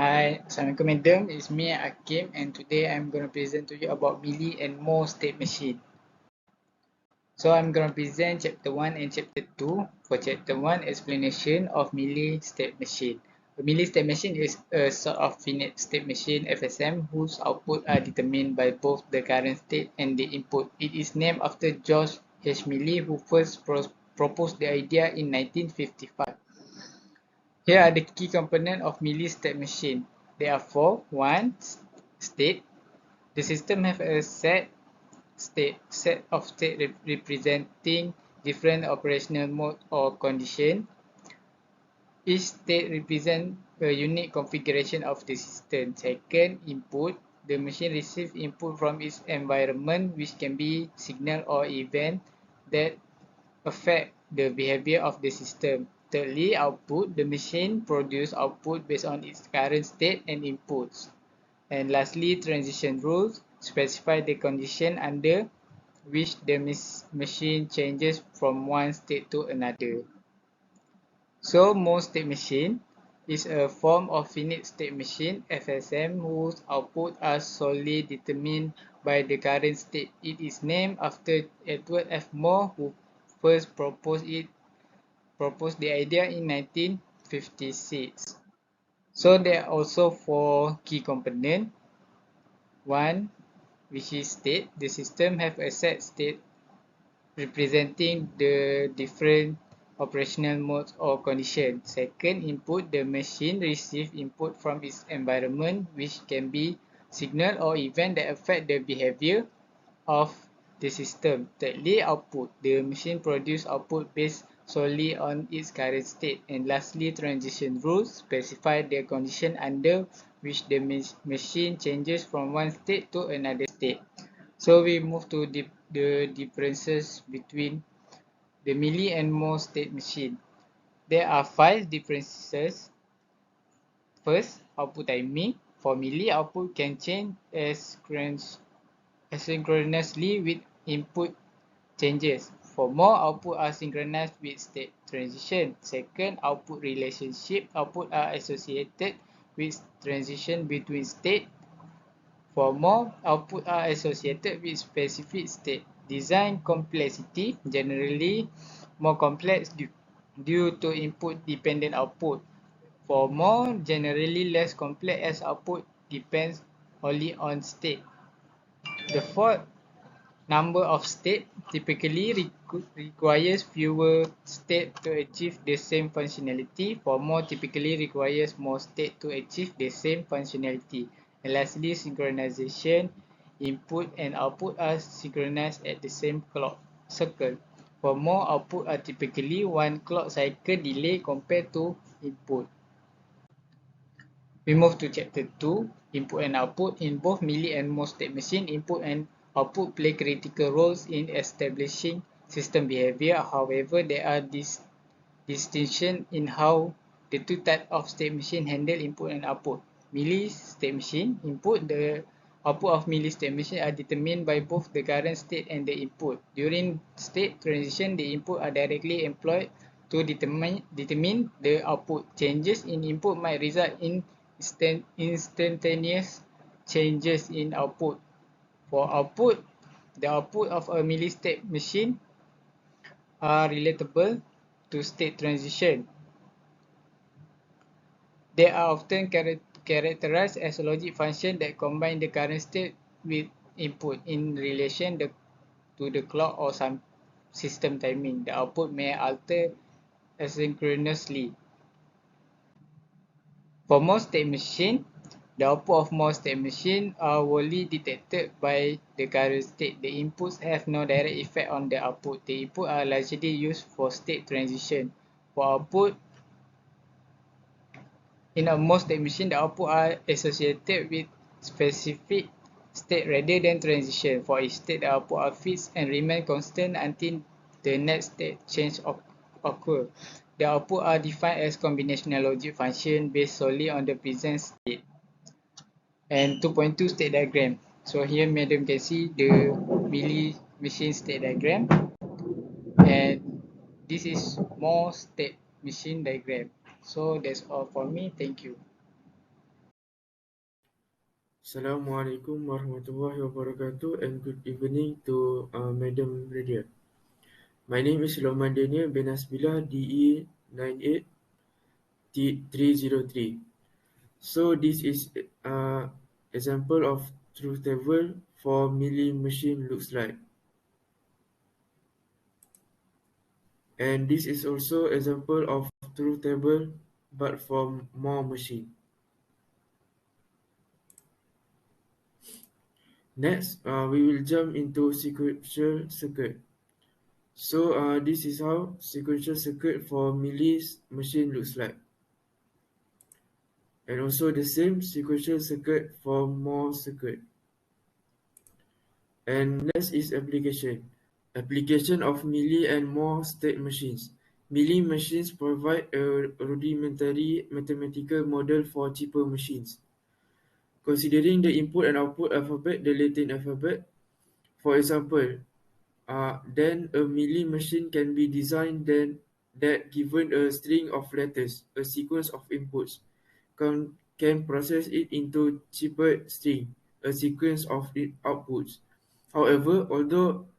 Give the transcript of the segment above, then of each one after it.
Hi, Assalamualaikum madam. It's me Aqim and today I'm going to present to you about Mealy and more state machine. So I'm going to present chapter 1 and chapter 2. For chapter 1, explanation of Mealy state machine. A Mealy state machine is a sort of finite state machine FSM whose output are determined by both the current state and the input. It is named after George H. Mealy who first proposed the idea in 1955. Here are the key components of Mealy state machine. There are four. One, state. The system has a set of state representing different operational mode or condition. Each state represents a unique configuration of the system. Second, input. The machine receives input from its environment, which can be signal or event that affect the behavior of the system. Thirdly, output. The machine produces output based on its current state and inputs. And lastly, transition rules specify the condition under which the machine changes from one state to another. So, most state machine is a form of finite state machine FSM whose output are solely determined by the current state. It is named after Edward F. Moore who first proposed the idea in 1956. So there are also four key components. One, which is state. The system have a set state representing the different operational modes or conditions. Second, input. The machine receives input from its environment, which can be signal or event that affect the behavior of the system. Thirdly, output. The machine produces output based solely on its current state. And lastly, transition rules specify the condition under which the machine changes from one state to another state. So we move to the differences between the Mealy and Moore state machine. There are 5 differences. First, output timing. For Mealy, output can change asynchronously with input changes. For Moore, output are synchronized with state transition. Second, output relationship. Output are associated with transition between state. For Moore, output are associated with specific state. Design complexity, generally more complex due to input-dependent output. For Moore, generally less complex as output depends only on state. The fourth, number of states typically requires fewer states to achieve the same functionality. For Moore, typically requires more states to achieve the same functionality. And lastly, synchronization. Input and output are synchronized at the same clock cycle. For Moore, output are typically one clock cycle delay compared to input. We move to chapter 2, input and output. In both Mealy and Moore state machine, input and output play critical roles in establishing system behavior. However, there are distinctions in how the two types of state machine handle input and output. Mealy state machine input, the output of Mealy state machine are determined by both the current state and the input. During state transition, the input are directly employed to determine the output. Changes in input might result in instantaneous changes in output. For output, the output of a Mealy state machine are relatable to state transition. They are often characterized as logic functions that combine the current state with input in relation to the clock or some system timing. The output may alter asynchronously. For most state machine, the output of most state machine are wholly detected by the current state. The inputs have no direct effect on the output. The inputs are largely used for state transition. For output, in a most state machine, the output are associated with specific state rather than transition. For each state, the output are fixed and remain constant until the next state change occur. The output are defined as combinational logic function based solely on the present state. And 2.2 state diagram. So here madam can see the Mealy machine state diagram, and this is more state machine diagram. So that's all for me. Thank you. Assalamualaikum warahmatullahi wabarakatuh and good evening to Madam Radio. My name is Luqman bin Asbillah DE 98303. So this is example of truth table for Mealy machine looks like. And this is also example of truth table but for more machine. Next, we will jump into sequential circuit. So this is how sequential circuit for Mealy's machine looks like. And also the same sequential circuit for more circuit. And next is application. Application of Mealy and more state machines. Mealy machines provide a rudimentary mathematical model for cheaper machines. Considering the input and output alphabet, the Latin alphabet, for example, then a Mealy machine can be designed that given a string of letters, a sequence of inputs, can process it into cheaper string, a sequence of outputs. However, although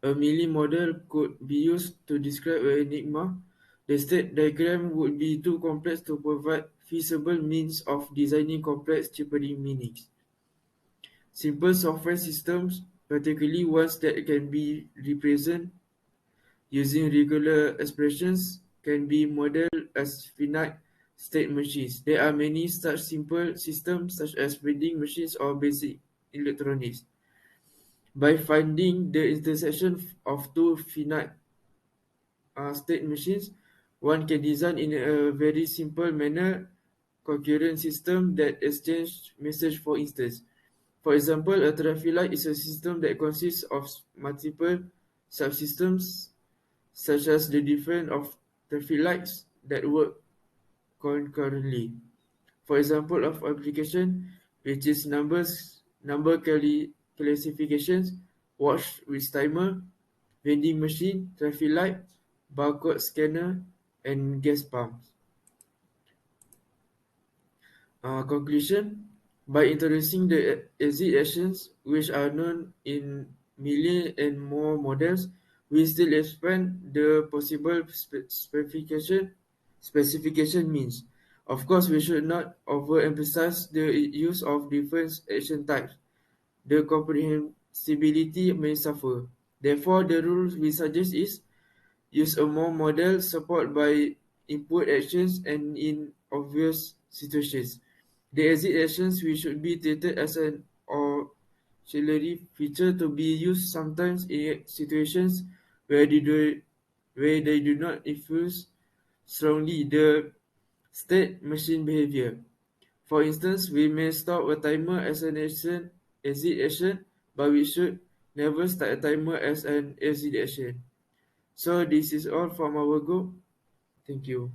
a Mealy model could be used to describe an enigma, the state diagram would be too complex to provide feasible means of designing complex cheapering meanings. Simple software systems, particularly ones that can be represented using regular expressions, can be modeled as finite state machines. There are many such simple systems such as vending machines or basic electronics. By finding the intersection of two finite state machines, one can design in a very simple manner concurrent system that exchange message. For instance, for example, a traffic light is a system that consists of multiple subsystems such as the different of traffic lights that work concurrently. For example of application, which is number classifications, watch with timer, vending machine, traffic light, barcode scanner, and gas pumps. Conclusion: by introducing the exit actions, which are known in Mealy and more models, we still expand the possible specification means. Of course, we should not overemphasize the use of different action types. The comprehensibility may suffer. Therefore, the rule we suggest is use a more model support by input actions and in obvious situations. The exit actions we should be treated as an auxiliary feature to be used sometimes in situations where they do not influence strongly the state machine behavior. For instance, we may stop a timer as an exit action, but we should never start a timer as an exit action. So this is all from our group. Thank you.